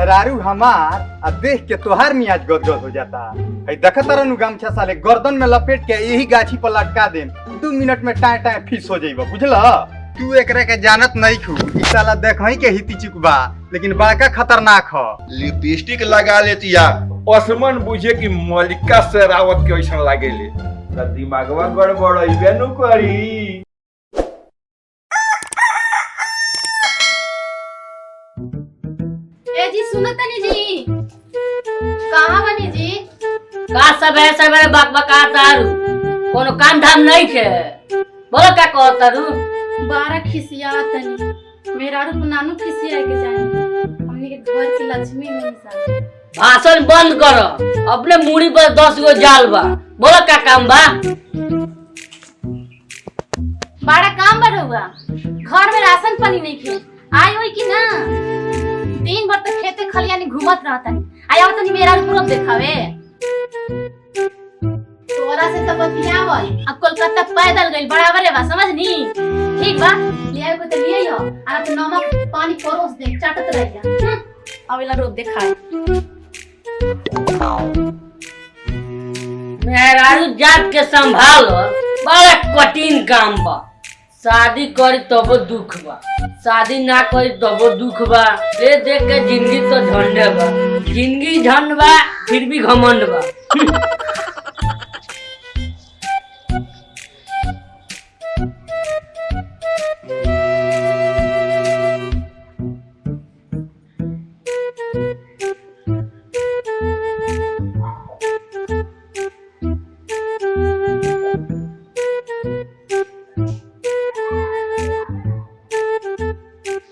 मेहरारू हमार आ देख के तोहार मियाज गदगद हो जाता है। देखा तरनु गमछा साले गर्दन में लपेट के यही गाछी पर लटका दे 2 मिनट में टाए टाए फिस हो जाइबा बुझला। तू एकरे के जानत नहीं खू ई साला देखही के हिती चुकबा लेकिन बड़का खतरनाक ह। लिपस्टिक लगा लेतिया असमन बुझे कि मल्लिका शेरावत के ऐसा लागेले त दिमागवा गड़बड़ इबे नु करी। ए जी सुनो तनी जी, कहाँ बनी जी? का सब है सब बकबका तारू कोनो काम धाम नहीं के बोलो का कहो तारू 12 खिसिया तनी मेहरारू को नानू खिसिया के जाए हमनी के घर की लक्ष्मी है इंसान। भाषण बंद करो अपने मुड़ी पर 10 गो जाल बा बोलो का काम बा। बड़ा काम बढ़ुआ घर में राशन पानी नहीं खे आई होई कि ना दिन भर तक खेते खलियानी घूमत रहता नहीं आया तनी मेहरारू पूरब देखावे तोरा से तो बतियावल अब कोलकाता पैदल गई बराबर है बा समझनी ठीक बा ले आयो तो ले आयो आ तो नमक पानी परोस दे चाटत रह जा अवेला रोब देखाए। मेहरारू जात के संभालो बड़ा कठिन काम बा। शादी करी तब दुख बा शादी ना करी तब दुख बा। ये देख के जिंदगी तो झंडे बा जिंदगी झंड बा फिर भी घमंड बा।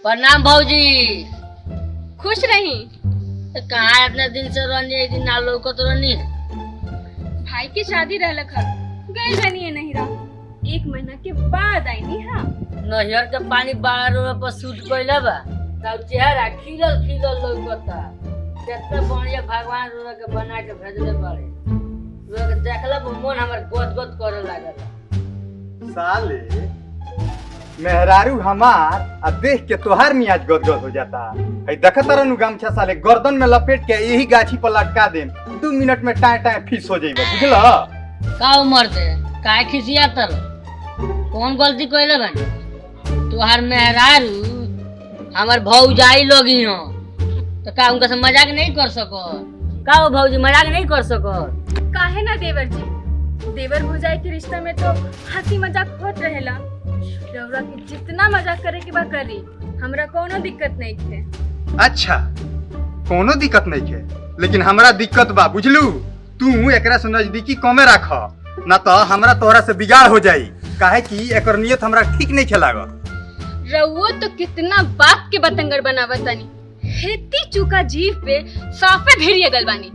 प्रणाम भौजी। खुश रही कहाँ इतने दिन से रहनी एक दिन ना लौकत रहनी भाई की शादी रहलक ह गई रहनी नहीं रहा 1 महीना के बाद आई नी। हाँ नहर के पानी 12 रोड पर शूट कइले बा तब चेहरा खिलल खिलल लौकता कितना बढ़िया भगवान रोड के बना के भेजले बाड़े रोड के देखला पर मन हमर गदगद करे लागल। साले मेहरारू हमार आ देख के तोहार मियाज गदगद हो जाता है। देखा तरनु गमछा साले गर्दन में लपेट के यही गाछी पर लटका दे 2 मिनट में टाए टाए फिस हो जाइबा बुझला। का उमर दे काहे खिसिया तर कौन गलती कइले बानी तोहार मेहरारू हमर भौजाई लोगी हो तो का उनका से मजाक नहीं कर सको का वो भौजी मजाक नहीं कर सको काहे ना देवर जी देवर भौजाई के रिश्ता में तो हंसी मजाक होत रहेला। रउरा के जितना मजाक करे के बा करी हमरा कोनो दिक्कत नहीं थे। अच्छा कोनो दिक्कत नहीं है लेकिन हमरा दिक्कत बा बुझलू। तू एकरा से नजदीकी कमे राख ना तो हमरा तोहरा से बिगाड़ हो जाई काहे कि एकर नियत हमरा ठीक नहीं खेलागा। रउओ तो कितना बाप के बतंगर बनावत तनी हेती चुका जीव पे साफे भेड़िए गल बानी।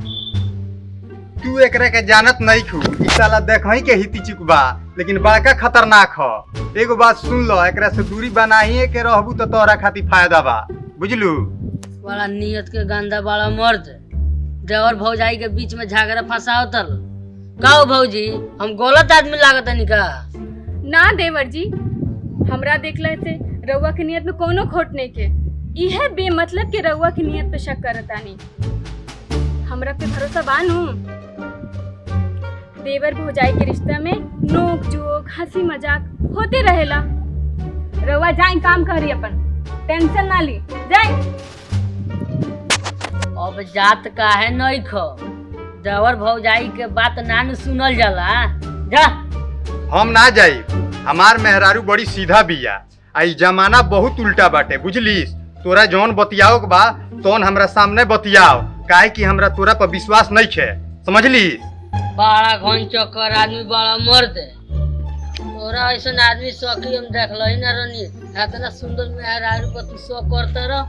तू एकरा के जानत नहीं खू ई साला देखही के हिती चुकबा लेकिन बड़का खतरनाक ह। एगो बात सुन लो एकरा से दूरी बनाइए के रहबू तो तोहरा खातिर फायदा बा बुझलू। बड़ा नियत के गंदा बड़ा मर्द देवर भौजाई के बीच में झगड़ा फंसाओ तल का भौजी हम गलत आदमी लागत नहीं का। ना देवर जी हमरा देखले से रउआ के नियत में कोनो खोट नहीं के इहे बेमतलब के रउआ की नियत पे शक करतानी हमरा पे भरोसा बानू। देवर भौजाई के रिश्ता में नोक जोक हंसी मजाक होते रहेला। रउआ जाए काम करी अपन टेंशन ना ली जाए। अब जात काहे नहीं खो देवर भौजाई के बात ना न सुनल जाला जा। हम ना जाई हमार मेहरारू बड़ी सीधा बिया आ ई जमाना बहुत उल्टा बाटे बुझलीस। तोरा जौन बतियाओ के बा तौन हमरा सामने बतियाओ काहे कि हमरा तोरा पर विश्वास नहीं है समझली। बड़ा घन चक्कर आदमी बड़ा मर्द तोरा ऐसा आदमी सखी हम देखल ही ना रहनी इतना सुंदर मेहरारू पर तू शौक करते रह।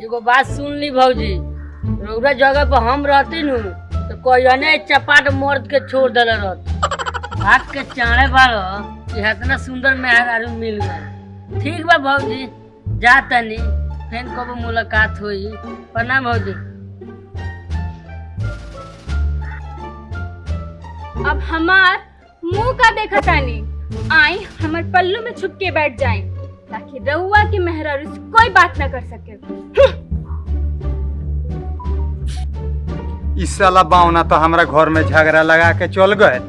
एगो बात सुन ली भौजी रौरा जगह पर हम रहती नु तो कोई चपाट मर्द के छोड़ देले रहत हाथ के चाणे बारो कि इतना सुंदर मेहरारू मिल गए। ठीक बा भौजी जा तनी फिर कब मुलाकात हुई। प्रणाम भौजी। अब हमार मुंह का देखा तानी आई हमार पल्लू में छुप के बैठ जाए ताकि रउआ के मेहरारू से कोई बात ना कर सके। इस साला बावना तो हमरा घर में झगड़ा लगा के चल गए।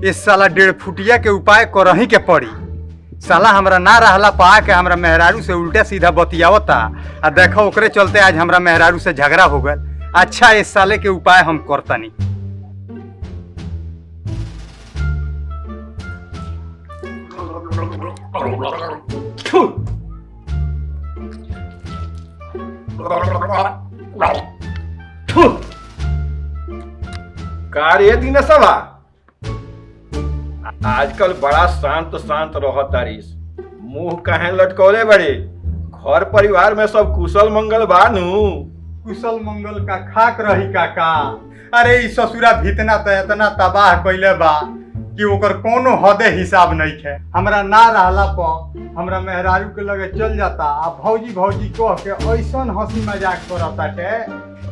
इस साला 1.5 फुटिया के उपाय करही के पड़ी। साला हमरा ना रहला पा के हमरा मेहरारू से उल्टा सीधा बतियावता आ देखो ओकरे चलते आज हमरा मेहरारू से झगड़ा हो गए। अच्छा इस साले के उपाय हम करतनी। कार्य दिन सभा आजकल बड़ा शांत शांत रह तारीस। मुंह काहे लटकौले बड़े? घर परिवार में सब कुशल मंगल बानू? कुशल मंगल का खाक रही काका। अरे ई ससुरा भितना तो इतना तबाह कइले बा कि ओकर कोनो हदे हिसाब नहीं है। हमरा ना रहला पर हमरा मेहरारू के लगे चल जाता आ भौजी भौजी कह के ऐसन हंसी मजाक करता टे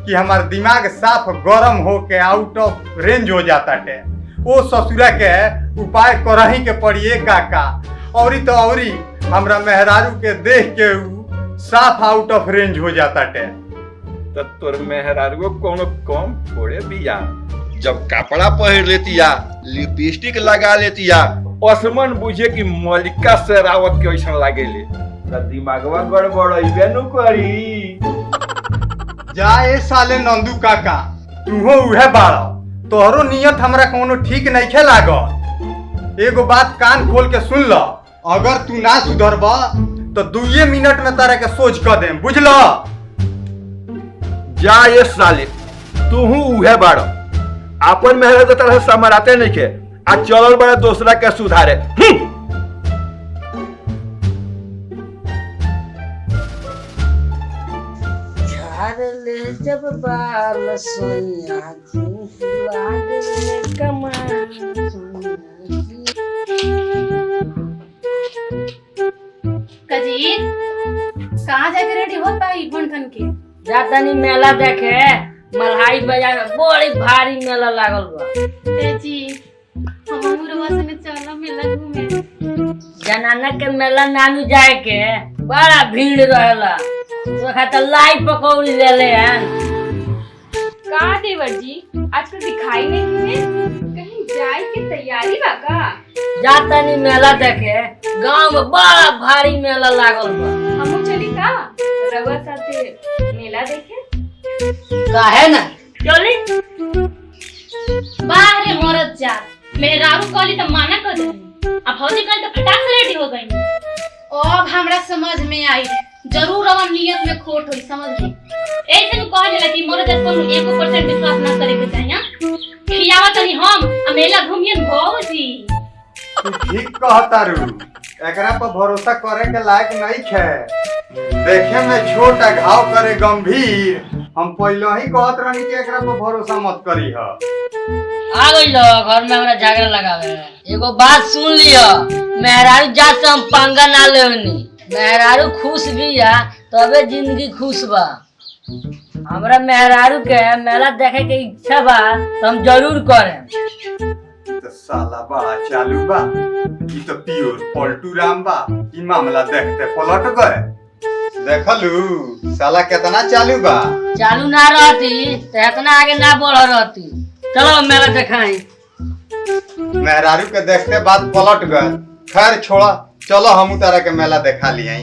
कि हमार दिमाग साफ गरम हो के आउट ऑफ रेंज हो जाता टे। ओ ससुरा के उपाय करही के पड़िए काका। औरी तो औरी हमरा मेहरारू के देख के उ साफ आउट ऑफ रेंज हो जाता टे। तो तोर मेहरारू कोनो कम थोड़े बिया। जब कपड़ा पहन लेतिया, लिपस्टिक लगा लेतिया, असमन बुझे कि मल्लिका शेरावत के ऐसा लागेले त दिमागवा गड़बड़इबे नु करी। जाए साले नंदू काका, तूहो उहे बाड़ा। तोहरो नियत हमरा कोनो ठीक नहीं खे लागल। एगो बात कान खोल के सुन ल, अगर तू ना सुधरबा तो 2 मिनट में तारा के सोच कर देम, बुझल? जा ये साले, तूहू उहे बाड़। अपन मेहनत के तरह समराते नहीं के आ चलल बड़ा दूसरा के सुधारे। जब बाल सोनिया कजीर कहाँ जाके रेडी होता है भनखन के? जातनी मेला देखे। मल्हाई बाजार में बड़ी भारी मेला लागल बा। ए जी हम मुरवा से चलो मेला घूमे। जनाना के मेला नानू जाए के बड़ा भीड़ रहेला। तो खाता लाई पकौड़ी ले ले हैं। का देवर जी आजकल दिखाई नहीं दिए, कहीं जाए की तैयारी बा का? जातनी मेला देखे। गांव में बड़ा भारी मेला लागल बा। हमहू चली का रउआ साथे मेला देखे? काहे ना चली। बाहरे मरद जा मेहरारू कहली तो माना कर देनी। अब भौजी कहली तो फटाक से रेडी हो गई। अब हमरा समझ में आई, जरूर हम नियत में खोट हुई, समझ ली। ऐसे नु कह देला कि मरद को 1% विश्वास ना करे के चाहिए। खियावा तनी हम मेला घूमियन भौजी। तू ठीक कहता रू, एकरा पर भरोसा करे के लायक नहीं है। देखे में छोटा घाव करे गंभीर। हम पहले ही कहत रही कि एकरा पर भरोसा मत करी ह। आ गई लो घर में हमरा झगड़ा लगावे। एगो बात सुन लियो, मेहरारू जात से हम पंगा ना लेवनी। मेहरारू खुश बिया तबे जिंदगी खुश बा। हमरा मेहरारू के मेला देखे के इच्छा बा तो हम जरूर करें। तो साला बड़ा चालू बा, ई तो प्योर पलटू राम बा। ई मामला देखते पलट गए। देखलू साला कितना चालू बा। चालू ना रहती तो इतना आगे ना बढ़ रहती। चलो मेला दिखाई। मेहरारू के देखते बाद पलट गए। खैर छोड़ा, चलो हम तारा के मेला देखा लिया।